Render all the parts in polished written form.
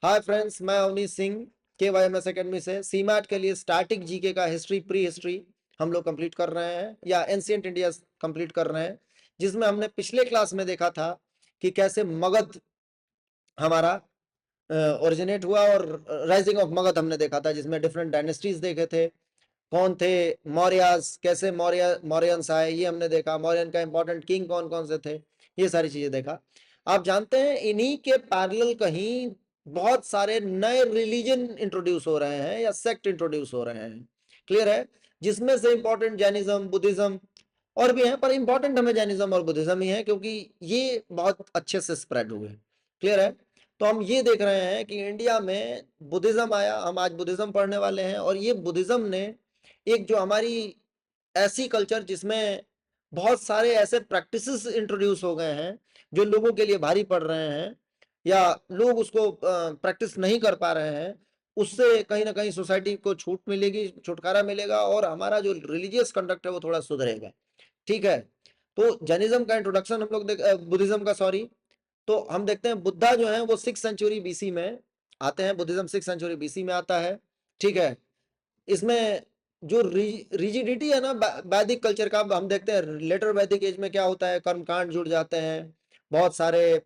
Hi friends, मैं Awanish Singh KYMS academy से CMAT के लिए स्टैटिक जीके का हिस्ट्री प्री हिस्ट्री हम लोग कंप्लीट कर रहे हैं या एंशिएंट इंडिया कंप्लीट कर रहे हैं, जिसमें हमने पिछले क्लास में देखा था कि कैसे मगध हमारा ओरिजिनेट हुआ और राइजिंग ऑफ मगध हमने देखा था, जिसमें डिफरेंट डायनेस्टीज देखे थे। कौन थे मौर्यास, कैसे मौर्यंस आए, ये हमने देखा। मौर्यन का इंपॉर्टेंट किंग कौन कौन से थे, ये सारी चीजें देखा। आप जानते हैं इन्हीं के पैरेलल कहीं बहुत सारे नए रिलीजन इंट्रोड्यूस हो रहे हैं या सेक्ट इंट्रोड्यूस हो रहे हैं। क्लियर है? जिसमें से इंपॉर्टेंट जैनिज्म, बुद्धिज्म और भी हैं, पर इंपॉर्टेंट हमें जैनिज्म और बुद्धिज्म ही है, क्योंकि ये बहुत अच्छे से स्प्रेड हुए। क्लियर है? तो हम ये देख रहे हैं कि इंडिया में बुद्धिज्म आया, हम आज बुद्धिज्म पढ़ने वाले हैं। और ये बुद्धिज्म ने एक जो हमारी ऐसी कल्चर जिसमें बहुत सारे ऐसे प्रैक्टिसेस इंट्रोड्यूस हो गए हैं जो लोगों के लिए भारी पड़ रहे हैं या लोग उसको प्रैक्टिस नहीं कर पा रहे हैं, उससे कहीं ना कहीं सोसाइटी को छूट मिलेगी, छुटकारा मिलेगा और हमारा जो रिलीजियस कंडक्ट है वो थोड़ा सुधरेगा। ठीक है? तो जैनिज्म का इंट्रोडक्शन हम लोग बुद्धिज्म का, सॉरी, तो हम देखते हैं बुद्धा जो है वो 6th सेंचुरी BC में आते हैं। बुद्धिज्म 6th सेंचुरी BC में आता है। ठीक है? इसमें जो रिजिडिटी है ना वैदिक कल्चर का, हम देखते हैं लेटर वैदिक एज में क्या होता है, कर्मकांड जुड़ जाते हैं बहुत सारे।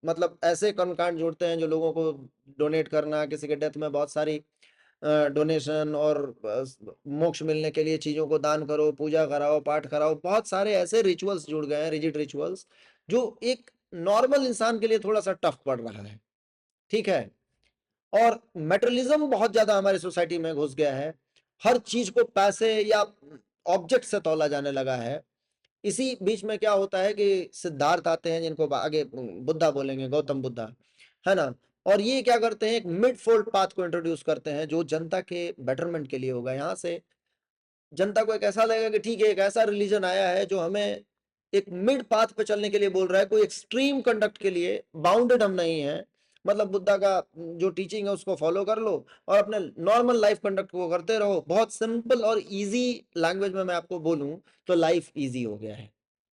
मतलब ऐसे कर्मकांड जुड़ते हैं जो लोगों को डोनेट करना, किसी के डेथ में बहुत सारी डोनेशन और मोक्ष मिलने के लिए चीजों को दान करो, पूजा कराओ, पाठ कराओ, बहुत सारे ऐसे रिचुअल्स जुड़ गए हैं, रिजिड रिचुअल्स, जो एक नॉर्मल इंसान के लिए थोड़ा सा टफ पड़ रहा है। ठीक है? और मेटेरियलिज्म बहुत ज्यादा हमारी सोसाइटी में घुस गया है। हर चीज को पैसे या ऑब्जेक्ट से तौला जाने लगा है। इसी बीच में क्या होता है कि सिद्धार्थ आते हैं, जिनको आगे बुद्धा बोलेंगे, गौतम बुद्धा, है ना। और ये क्या करते हैं, एक मिड फोल्ड पाथ को इंट्रोड्यूस करते हैं जो जनता के बेटरमेंट के लिए होगा। यहाँ से जनता को एक ऐसा लगेगा कि ठीक है, एक ऐसा रिलीजन आया है जो हमें एक मिड पाथ पे चलने के लिए बोल रहा है, कोई एक्सट्रीम कंडक्ट के लिए बाउंडेड हम नहीं है। मतलब बुद्धा का जो टीचिंग है उसको फॉलो कर लो और अपने नॉर्मल लाइफ कंडक्ट को करते रहो। बहुत सिंपल और इजी लैंग्वेज में मैं आपको बोलूं तो लाइफ इजी हो गया है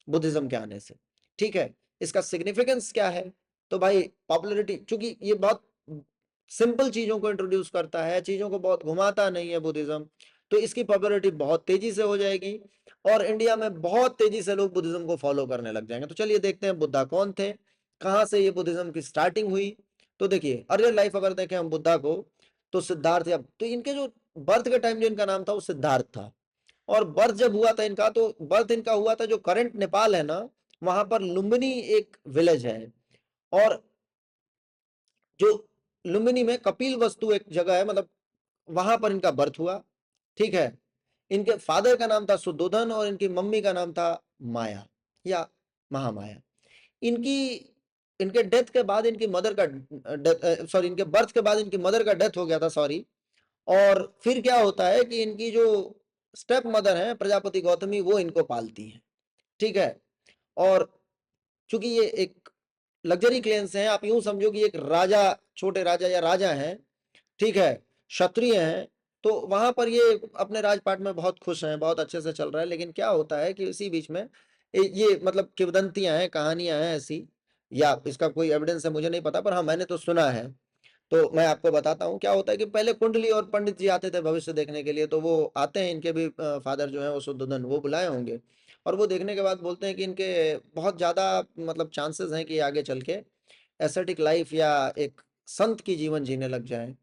बुद्धिज्म के आने से। ठीक है? इसका सिग्निफिकेंस क्या है? तो भाई पॉपुलरिटी, चूंकि ये बहुत सिंपल चीजों को इंट्रोड्यूस करता है, चीजों को बहुत घुमाता नहीं है बुद्धिज्म, तो इसकी पॉपुलरिटी बहुत तेजी से हो जाएगी और इंडिया में बहुत तेजी से लोग बुद्धिज्म को फॉलो करने लग जाएंगे। तो चलिए देखते हैं बुद्धा कौन थे, कहाँ से ये बुद्धिज्म की स्टार्टिंग हुई। तो देखिए अर्लियर लाइफ अगर देखें हम बुद्धा को, तो सिद्धार्थ, या तो इनके जो बर्थ के टाइम जो इनका नाम था वो सिद्धार्थ था। और बर्थ जब हुआ था इनका, तो बर्थ इनका हुआ था जो करंट नेपाल है ना, वहां पर लुम्बिनी एक विलेज है। और जो लुम्बिनी में कपिल वस्तु एक जगह है, मतलब वहां पर इनका बर्थ हुआ। ठीक है? इनके फादर का नाम था सुद्धोधन और इनकी मम्मी का नाम था माया या महामाया। इनकी इनके डेथ के बाद इनकी मदर का सॉरी, इनके बर्थ के बाद इनकी मदर का डेथ हो गया था, सॉरी। और फिर क्या होता है कि इनकी जो स्टेप मदर है प्रजापति गौतमी, वो इनको पालती है। ठीक है? और चूंकि ये एक लग्जरी क्लेंस है, आप यूं समझो कि एक राजा, छोटे राजा या राजा हैं, ठीक है, क्षत्रिय हैं, तो वहां पर ये अपने राजपाट में बहुत खुश हैं, बहुत अच्छे से चल रहा है। लेकिन क्या होता है कि इसी बीच में ये मतलब किंवदंतियां हैं, कहानियां हैं ऐसी, या इसका कोई एविडेंस है मुझे नहीं पता, पर हाँ मैंने तो सुना है। तो मैं आपको बताता हूँ क्या होता है कि पहले कुंडली और पंडित जी आते थे भविष्य देखने के लिए, तो वो आते हैं, इनके भी फादर जो है वो शुद्धोधन, वो बुलाए होंगे। और वो देखने के बाद बोलते हैं कि इनके बहुत ज्यादा मतलब चांसेस हैं कि आगे चल के एस्थेटिक लाइफ या एक संत की जीवन जीने लग जाएं।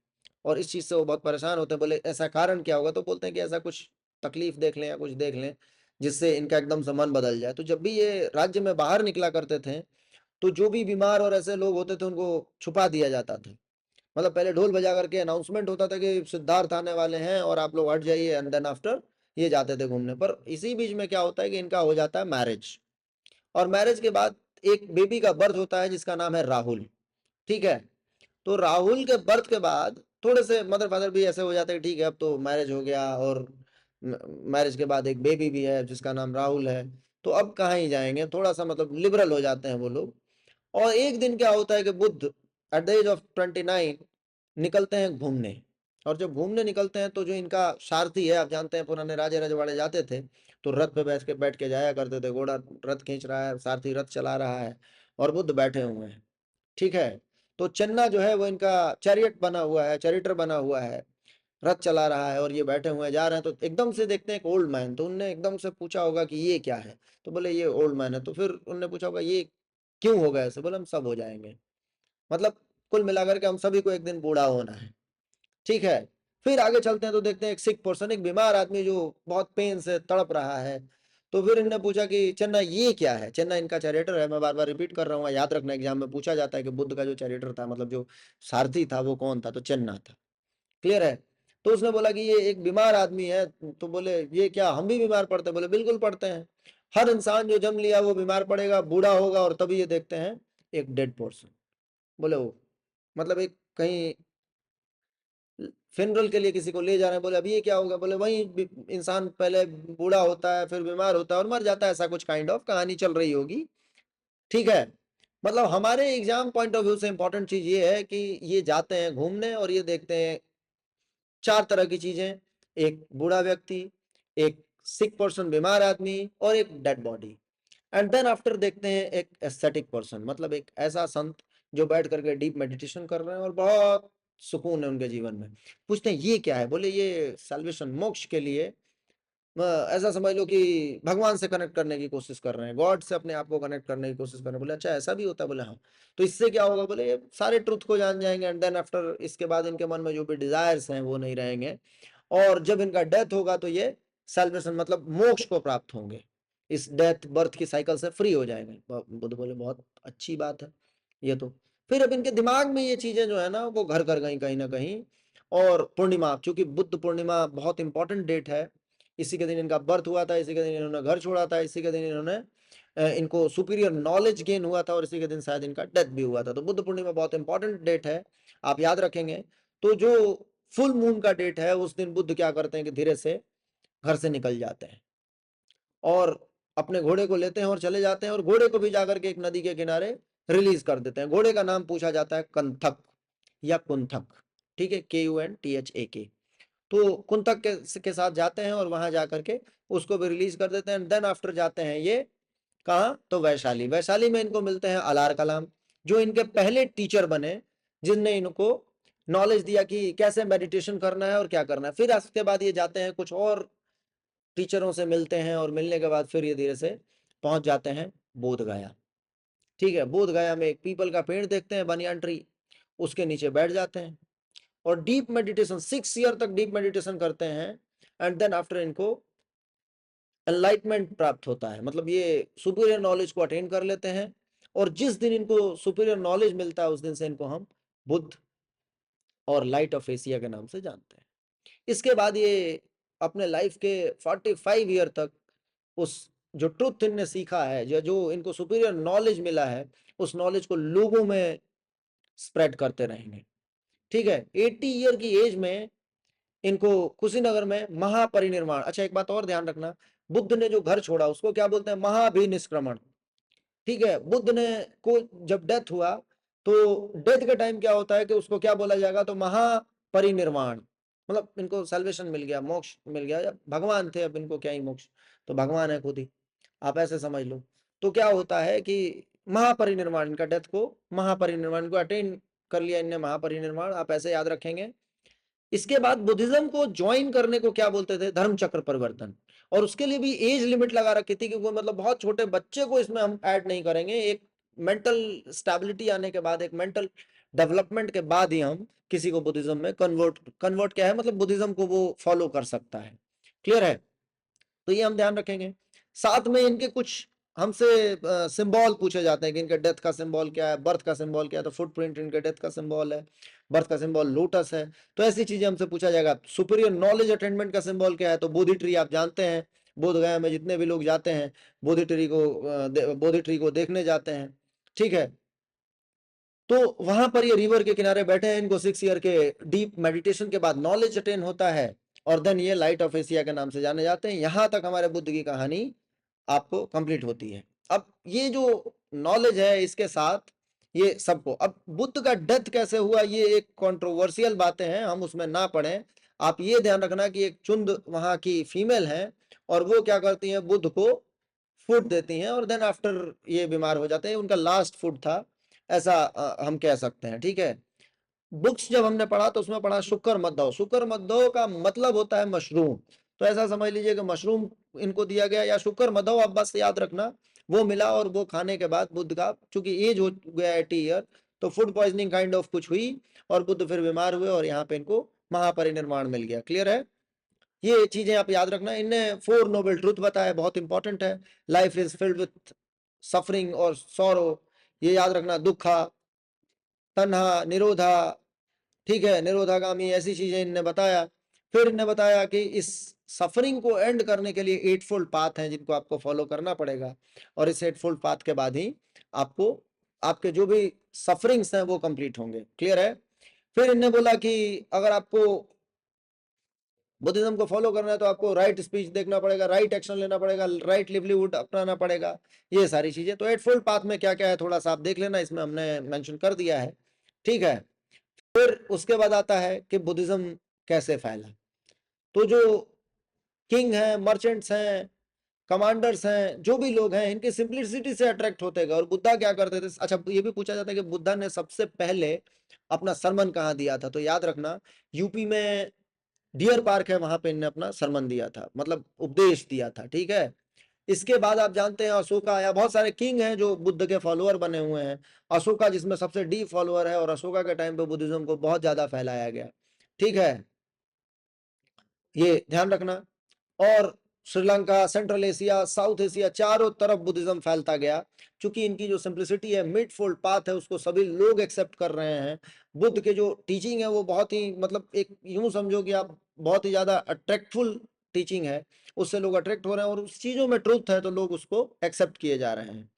और इस चीज से वो बहुत परेशान होते हैं। बोले ऐसा कारण क्या होगा? तो बोलते हैं कि ऐसा कुछ तकलीफ देख लें या कुछ देख लें जिससे इनका एकदम से मन बदल जाए। तो जब भी ये राज्य में बाहर निकला करते थे, तो जो भी बीमार और ऐसे लोग होते थे उनको छुपा दिया जाता था। मतलब पहले ढोल बजा करके अनाउंसमेंट होता था कि सिद्धार्थ आने वाले हैं और आप लोग हट जाइए, एंड देन आफ्टर ये जाते थे घूमने। पर इसी बीच में क्या होता है कि इनका हो जाता है मैरिज, और मैरिज के बाद एक बेबी का बर्थ होता है जिसका नाम है राहुल। ठीक है? तो राहुल के बर्थ के बाद थोड़े से मदर फादर भी ऐसे हो जाते हैं, ठीक है अब तो मैरिज हो गया और मैरिज के बाद एक बेबी भी है जिसका नाम राहुल है, तो अब कहाँ ही जाएंगे, थोड़ा सा मतलब लिबरल हो जाते हैं वो लोग। और एक दिन क्या होता है कि Buddha at the age of 29 निकलते हैं घूमने। और जब घूमने निकलते हैं तो जो इनका सारथी है, आप जानते हैं पुराने राजे रजवाड़े जाते थे तो रथ पे बैठ के जाया करते थे, घोड़ा रथ खींच रहा है, सारथी रथ चला रहा है और बुद्ध बैठे हुए हैं। ठीक है? तो चन्ना जो है वो इनका चैरियट बना हुआ है, चैरिटर बना हुआ है, रथ चला रहा है और ये बैठे हुए जा रहे हैं। तो एकदम से देखते हैं एक ओल्ड मैन, तो उनने एकदम से पूछा होगा कि ये क्या है, तो बोले ये ओल्ड मैन है। तो फिर उनने पूछा होगा ये क्यों हो गया ऐसे, बोले हम सब हो जाएंगे। मतलब कुल मिलाकर के हम सभी को एक दिन बूढ़ा होना है, ठीक है। फिर आगे चलते हैं तो देखते हैं एक सिक पर्सन, एक बीमार आदमी जो बहुत पेन से तड़प रहा है। तो फिर इन्होंने पूछा कि चन्ना ये क्या है। चन्ना इनका चैरिटर है, मैं बार बार रिपीट कर रहा हूँ, याद रखना एग्जाम में पूछा जाता है कि बुद्ध का जो चैरिटर था, मतलब जो सारथी था वो कौन था, तो चन्ना था। क्लियर है। तो उसने बोला कि ये एक बीमार आदमी है। तो बोले ये क्या हम भी बीमार पड़ते हैं, बोले बिल्कुल पड़ते हैं। हर इंसान जो जन्म लिया वो बीमार पड़ेगा, बूढ़ा होगा, और तभी ये देखते हैं एक डेड पर्सन। बोले वो मतलब एक कहीं फिनरल के लिए किसी को ले जा रहे हैं, बोले अभी ये क्या होगा, बोले वही इंसान पहले बूढ़ा होता है, फिर बीमार होता है और मर जाता है, ऐसा कुछ काइंड ऑफ कहानी चल रही होगी, ठीक है। मतलब हमारे एग्जाम पॉइंट ऑफ व्यू से इंपॉर्टेंट चीज ये है कि ये जाते हैं घूमने और ये देखते हैं चार तरह की चीजें, एक बूढ़ा व्यक्ति, एक सिक पर्सन बीमार आदमी, और एक dead body. And then after देखते हैं एक एस्थेटिक पर्सन, मतलब एक ऐसा संत जो बैठ करके डीप मेडिटेशन कर रहे हैं और बहुत सुकून है उनके जीवन में। पूछते हैं ये क्या है, बोले ये सैल्वेशन, मोक्ष के लिए ऐसा समझ लो कि भगवान से कनेक्ट करने की कोशिश कर रहे हैं, गॉड से अपने आप को कनेक्ट करने की कोशिश कर रहे हैं। बोले अच्छा ऐसा भी होता है, बोले हाँ। तो इससे क्या होगा, बोले ये सारे ट्रुथ को जान जाएंगे, एंड देन आफ्टर इसके बाद इनके मन में जो भी डिजायर्स हैं वो नहीं रहेंगे, और जब इनका डेथ होगा तो ये सैल्वेशन मतलब मोक्ष को प्राप्त होंगे, इस डेथ बर्थ की साइकिल से फ्री हो जाएंगे। बुद्ध बोले बहुत अच्छी बात है ये तो। फिर अब इनके दिमाग में ये चीजें जो है ना वो घर कर गई कहीं ना कहीं। और पूर्णिमा, चूंकि बुद्ध पूर्णिमा बहुत इंपॉर्टेंट डेट है, इसी के दिन इनका बर्थ हुआ था, इसी के दिन इन्होंने घर छोड़ा था, इसी के दिन इन्होंने इनको सुपीरियर नॉलेज गेन हुआ था, और इसी के दिन शायद इनका डेथ भी हुआ था। तो बुद्ध पूर्णिमा बहुत इंपॉर्टेंट डेट है, आप याद रखेंगे। तो जो फुल मून का डेट है उस दिन बुद्ध क्या करते हैं कि धीरे से घर से निकल जाते हैं और अपने घोड़े को लेते हैं और चले जाते हैं, और घोड़े को भी जाकर के एक नदी के किनारे रिलीज कर देते हैं। घोड़े का नाम पूछा जाता है कंथक या कुंथक, ठीक है, KUNTHAK। तो कुंतक के साथ जाते हैं और वहां जाकर के उसको भी रिलीज कर देते हैं। देन आफ्टर जाते हैं ये कहाँ, तो वैशाली। वैशाली में इनको मिलते हैं अलार कलाम, जो इनके पहले टीचर बने, जिनने इनको नॉलेज दिया कि कैसे मेडिटेशन करना है और क्या करना है। फिर उसके बाद ये जाते हैं कुछ और टीचरों से मिलते हैं, और मिलने के बाद फिर ये धीरे से पहुंच जाते हैं बोध गया, ठीक है। बोध गया में एक पीपल का पेड़ देखते हैं, बनियान ट्री, उसके नीचे बैठ जाते हैं और डीप मेडिटेशन 6 ईयर तक डीप मेडिटेशन करते हैं। एंड देन आफ्टर इनको एनलाइटमेंट प्राप्त होता है, मतलब ये सुपीरियर नॉलेज को अटेन कर लेते हैं, और जिस दिन इनको सुपीरियर नॉलेज मिलता है उस दिन से इनको हम बुद्ध और लाइट ऑफ एशिया के नाम से जानते हैं। इसके बाद ये अपने लाइफ के 45 ईयर तक उस जो ट्रुथ इनने सीखा है, जो इनको सुपीरियर नॉलेज मिला है, उस नॉलेज को लोगों में स्प्रेड करते रहेंगे, ठीक है। 80 ईयर की एज में इनको कुशीनगर में महापरिनिर्वाण। अच्छा एक बात और ध्यान रखना, बुद्ध ने जो घर छोड़ा उसको क्या बोलते हैं, महाभिनिष्क्रमण, ठीक है। बुद्ध ने को जब डेथ हुआ तो डेथ के टाइम क्या होता है कि उसको क्या बोला जाएगा, तो महापरिनिर्वाण, मतलब इनको सैल्वेशन मिल गया, मोक्ष मिल गया। जब भगवान थे अब इनको क्या ही मोक्ष, तो भगवान है खुद ही, आप ऐसे समझ लो। तो क्या होता है कि महापरिनिर्वाण, इनका डेथ को महापरिनिर्वाण को अटेन कर लिया इनने, महापरिनिर्वाण आप ऐसे याद रखेंगे। इसके बाद बुद्धिज्म को ज्वाइन करने को क्या बोलते थे, धर्म चक्र परिवर्तन, और उसके लिए भी एज लिमिट लगा रखी थी, क्योंकि मतलब बहुत छोटे बच्चे को इसमें हम ऐड नहीं करेंगे। एक मेंटल स्टेबिलिटी आने के बाद, एक मेंटल डेवलपमेंट के बाद ही हम किसी को बुद्धिज्म में कन्वर्ट क्या है, मतलब बुद्धिज्म को वो फॉलो कर सकता है। क्लियर है, तो ये हम ध्यान रखेंगे। साथ में इनके कुछ हमसे सिंबल पूछे जाते हैं कि इनके डेथ का सिंबल क्या है, बर्थ का सिंबल क्या है, तो फुटप्रिंट इनके डेथ का सिंबल है, बर्थ का सिंबल लोटस है। तो ऐसी चीजें हमसे पूछा जाएगा। सुपीरियर नॉलेज अटेनमेंट का सिंबल क्या है, तो बोधि ट्री आप जानते हैं, बोध गया में जितने भी लोग जाते हैं बोधि ट्री को देखने जाते हैं, ठीक है। तो वहां पर ये रिवर के किनारे बैठे हैं, इनको 6 ईयर के डीप मेडिटेशन के बाद नॉलेज अटेन होता है, और देन ये लाइट ऑफ एशिया के नाम से जाने जाते हैं। यहां तक हमारे बुद्ध की कहानी आपको कंप्लीट होती है। अब ये जो नॉलेज है इसके साथ ये सबको, अब बुद्ध का डेथ कैसे हुआ ये एक कंट्रोवर्शियल बातें हैं, हम उसमें ना पढ़ें। आप ये ध्यान रखना कि एक चुंद वहां की फीमेल है, और वो क्या करती हैं, बुद्ध को फूड देती हैं, और देन आफ्टर ये बीमार हो जाते हैं। उनका लास्ट फूड था, ऐसा हम कह सकते हैं। ठीक है, बुक्स जब हमने पढ़ा तो उसमें पढ़ा शुक्र मध्दव। शुक्र मध्दव का मतलब होता है मशरूम, तो ऐसा समझ लीजिए कि मशरूम इनको दिया गया या शुक्र मध्दव, आप बस याद रखना वो मिला। और वो खाने के बाद बुद्ध का चूंकि एज हो गया 80 ईयर, तो फूड पॉइजनिंग काइंड ऑफ कुछ हुई और बुद्ध फिर बीमार हुए और यहाँ पे इनको महापरिनिर्वाण मिल गया। क्लियर है, ये चीजें आप याद रखना। इनने 4 नोबल ट्रूथ बताया, बहुत इंपॉर्टेंट है। Life is filled with suffering और सॉरो, ये याद रखना। दुखा, तन्हा, निरोधा, ठीक है, निरोधागामी, ऐसी चीजें इनने बताया। फिर इनने बताया कि इस सफरिंग को एंड करने के लिए 8 फोल्ड पाथ हैं जिनको आपको फॉलो करना पड़ेगा, और इस 8 फोल्ड पाथ के बाद ही आपको आपके जो भी सफरिंग्स हैं वो कंप्लीट होंगे। क्लियर है। फिर इनने बोला कि अगर आपको बुद्धिज्म को फॉलो करना है तो आपको राइट स्पीच देखना पड़ेगा, राइट एक्शन लेना पड़ेगा, राइट लिवलीहुड अपनाना पड़ेगा, ये सारी चीजें। तो 8 फोल्ड पाथ में क्या क्या है थोड़ा सा आप देख लेना, इसमें हमने मेंशन कर दिया है। ठीक है, फिर उसके बाद आता है कि बुद्धिज्म कैसे फैला। तो जो किंग हैं, मर्चेंट्स हैं, कमांडर्स हैं, जो भी लोग हैं, इनकी सिंप्लिसिटी से अट्रैक्ट होते गए। और बुद्धा क्या करते थे, अच्छा ये भी पूछा जाता है कि बुद्धा ने सबसे पहले अपना सरमन कहाँ दिया था, तो याद रखना यूपी में डियर पार्क है, वहां पे इन्होंने अपना सरमन दिया था, मतलब उपदेश दिया था। ठीक है, इसके बाद आप जानते हैं अशोका आया, बहुत सारे किंग हैं जो बुद्ध के फॉलोअर बने हुए हैं। अशोका जिसमें सबसे डीप फॉलोअर है, और अशोका के टाइम पे बुद्धिज्म को बहुत ज्यादा फैलाया गया। ठीक है, ये ध्यान रखना। और Sri Lanka, central Asia, south Asia, चारों तरफ बुद्धिज्म फैलता गया। क्योंकि इनकी जो सिंप्लिसिटी है, मिड फोल्ड पाथ है, उसको सभी लोग एक्सेप्ट कर रहे हैं। बुद्ध के जो टीचिंग है वो बहुत ही, मतलब एक यूं समझो कि आप बहुत ही ज्यादा अट्रैक्टफुल टीचिंग है, उससे लोग अट्रैक्ट हो रहे हैं, और उस चीजों में ट्रूथ है तो लोग उसको एक्सेप्ट किए जा रहे हैं।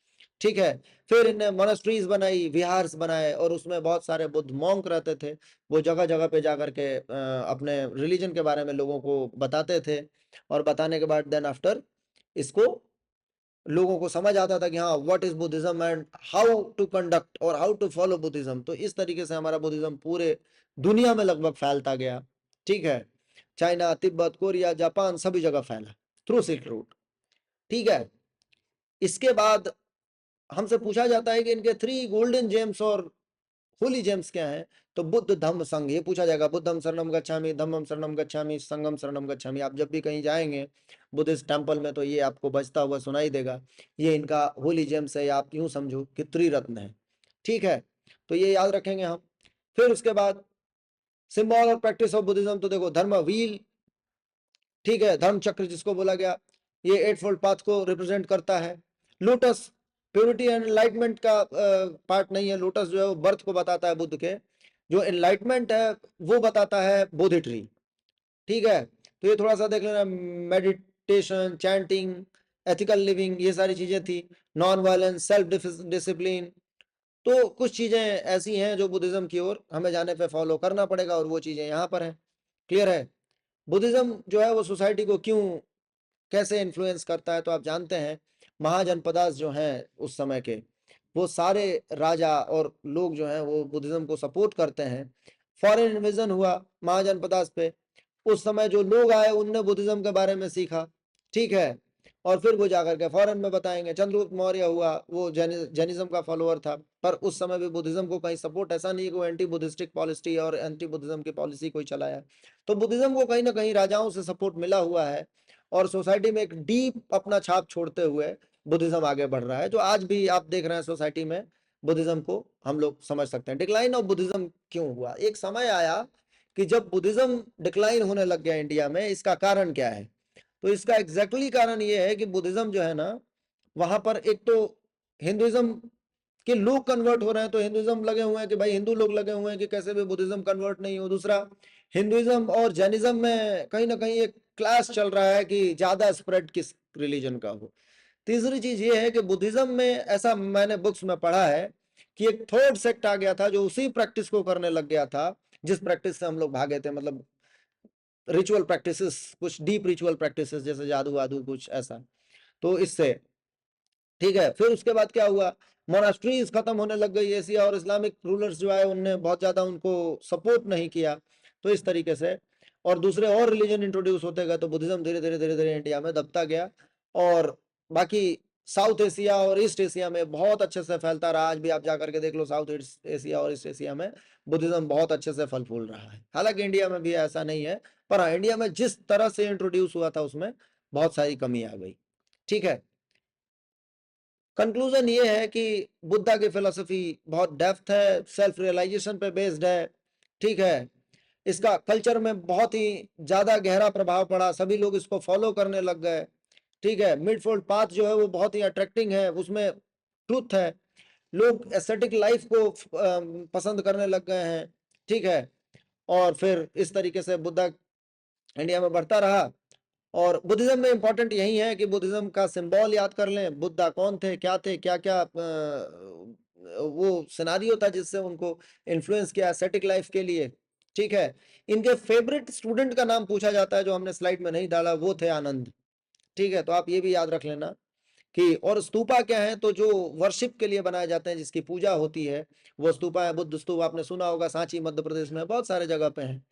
ठीक है, फिर इनने मोनेस्ट्रीज बनाई, विहार्स बनाए, और उसमें बहुत सारे बुद्ध मॉन्क रहते थे। वो जगह जगह पे जाकर के अपने रिलीजन के बारे में लोगों को बताते थे, और बताने के बाद देन आफ्टर इसको लोगों को समझ आता था कि हाँ what is Buddhism and how to conduct और हाउ टू फॉलो बुद्धिज्म। तो इस तरीके से हमारा बुद्धिज्म पूरे दुनिया में लगभग फैलता गया। ठीक है, चाइना, तिब्बत, कोरिया, जापान, सभी जगह फैला थ्रू सिल्क रूट। ठीक है, इसके बाद हमसे पूछा जाता है कि इनके 3 गोल्डन जेम्स और होली जेम्स क्या हैं, तो बुद्ध, धम्म, संघ, ये पूछा जाएगा। बुद्धम शरणम गच्छामि, धम्मम शरणम गच्छामि, संघम शरणम गच्छामि। आप जब भी कहीं जाएंगे बुद्धिस्ट टेम्पल में तो ये आपको बजता हुआ सुनाई देगा। ये इनका होली जेम्स है, या आप यूं समझो कि त्रिरत्न है। ठीक है, तो ये याद रखेंगे हम। फिर उसके बाद सिंबल और प्रैक्टिस ऑफ बुद्धिज्म, तो देखो धर्म व्हील, ठीक है, धर्म चक्र जिसको बोला गया, ये 8 फोल्ड पाथ को रिप्रेजेंट करता है। लोटस प्योरिटी एंड एनलाइटमेंट का पार्ट नहीं है। लोटस जो है वो बर्थ को बताता है बुद्ध के, जो एनलाइटमेंट है वो बताता है बोधि ट्री। ठीक है, तो ये थोड़ा सा देख लेना। मेडिटेशन, चैंटिंग, एथिकल लिविंग, ये सारी चीजें थी। नॉन वायलेंस, सेल्फ डिसिप्लिन, तो कुछ चीजें ऐसी हैं जो बुद्धिज्म की ओर हमें जाने पे फॉलो करना पड़ेगा, और वो चीजें यहाँ पर हैं। क्लियर है। बुद्धिज्म जो है वो सोसाइटी को क्यों, कैसे इन्फ्लुएंस करता है, तो आप जानते हैं महाजनपदास जो हैं उस समय के, वो सारे राजा और लोग जो हैं वो बुद्धिज्म को सपोर्ट करते हैं। फॉरेन इन्वेजन हुआ महाजनपदास पे, उस समय जो लोग आए उनने बुद्धिज्म के बारे में सीखा। ठीक है, और फिर वो जाकर के फॉरेन में बताएंगे। चंद्रगुप्त मौर्य हुआ, वो जैनिज्म का फॉलोअर था, पर उस समय भी बुद्धिज्म को कहीं सपोर्ट, ऐसा नहीं कि वो एंटी बुद्धिस्टिक पॉलिसी और एंटी बुद्धिज्म की पॉलिसी कोई चलाया। तो बुद्धिज्म को कहीं ना कहीं राजाओं से सपोर्ट मिला हुआ है, और सोसाइटी में एक डीप अपना छाप छोड़ते हुए बुद्धिज्म आगे बढ़ रहा है, जो आज भी आप देख रहे हैं सोसाइटी में। बुद्धिज्म को हम लोग समझ सकते हैं। डिक्लाइन ऑफ बुद्धिज्म क्यों हुआ, एक समय आया कि जब बुद्धिज्म डिक्लाइन होने लग गया इंडिया में। इसका कारण क्या है, तो इसका एग्जैक्टली कारण ये है कि बुद्धिज्म जो है ना, वहां पर एक तो हिंदुइज्म के लोग कन्वर्ट हो रहे हैं, तो हिंदुइज्म लगे हुए हैं कि भाई, हिंदू लोग लगे हुए हैं कि कैसे भी बुद्धिज्म कन्वर्ट नहीं हो। दूसरा, हिंदुइज्म और जैनिज्म में कहीं ना कहीं एक क्लास चल रहा है कि ज्यादा स्प्रेड किस रिलीजन का हो। तीसरी चीज ये है कि बुद्धिज्म में, ऐसा मैंने बुक्स में पढ़ा है कि एक थर्ड सेक्ट आ गया था जो उसी प्रैक्टिस को करने लग गया था जिस प्रैक्टिस से हम लोग भागे थे, मतलब रिचुअल प्रैक्टिसेस, कुछ डीप रिचुअल प्रैक्टिसेस जैसे जादू वादू कुछ ऐसा। तो इससे, ठीक है, फिर उसके बाद क्या हुआ, मोनास्ट्रीज खत्म होने लग गई एशिया, और इस्लामिक रूलर्स जो आए उनने बहुत ज्यादा उनको सपोर्ट नहीं किया। तो इस तरीके से, और दूसरे और रिलीजन इंट्रोड्यूस होते गए, तो बुद्धिज्म धीरे धीरे धीरे धीरे इंडिया में दबता गया। और बाकी साउथ एशिया और ईस्ट एशिया में बहुत अच्छे से फैलता रहा। आज भी आप जाकर के देख लो, साउथ ईस्ट एशिया और ईस्ट एशिया में बुद्धिज्म बहुत अच्छे से फल फूल रहा है। हालांकि इंडिया में भी ऐसा नहीं है, पर हाँ, इंडिया में जिस तरह से इंट्रोड्यूस हुआ था उसमें बहुत सारी कमी आ गई। ठीक है, कंक्लूजन ये है कि बुद्धा की फिलोसफी बहुत डेप्थ है, सेल्फ रियलाइजेशन पे बेस्ड है। ठीक है, इसका कल्चर में बहुत ही ज्यादा गहरा प्रभाव पड़ा, सभी लोग इसको फॉलो करने लग गए। ठीक है, मिडफोल्ड पाथ जो है वो बहुत ही अट्रैक्टिंग है, उसमें ट्रुथ है, लोग एस्थेटिक लाइफ को पसंद करने लग गए हैं। ठीक है, और फिर इस तरीके से बुद्धा इंडिया में बढ़ता रहा। और बुद्धिज्म में इंपॉर्टेंट यही है कि बुद्धिज्म का सिंबल याद कर लें, बुद्धा कौन थे, क्या थे, क्या क्या वो सिनारियो था जिससे उनको इन्फ्लुएंस किया एस्थेटिक लाइफ के लिए। ठीक है, इनके फेवरेट स्टूडेंट का नाम पूछा जाता है, जो हमने स्लाइड में नहीं डाला, वो थे आनंद। ठीक है, तो आप ये भी याद रख लेना कि, और स्तूपा क्या है, तो जो वर्शिप के लिए बनाए जाते हैं, जिसकी पूजा होती है, वो स्तूपा है। बुद्ध स्तूप आपने सुना होगा, सांची मध्य प्रदेश में बहुत सारे जगह पे हैं।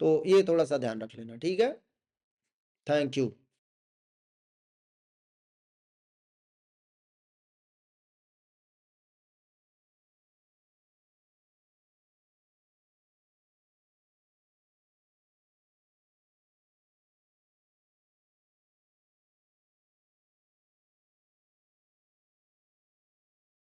तो ये थोड़ा सा ध्यान रख लेना। ठीक है, थैंक यू।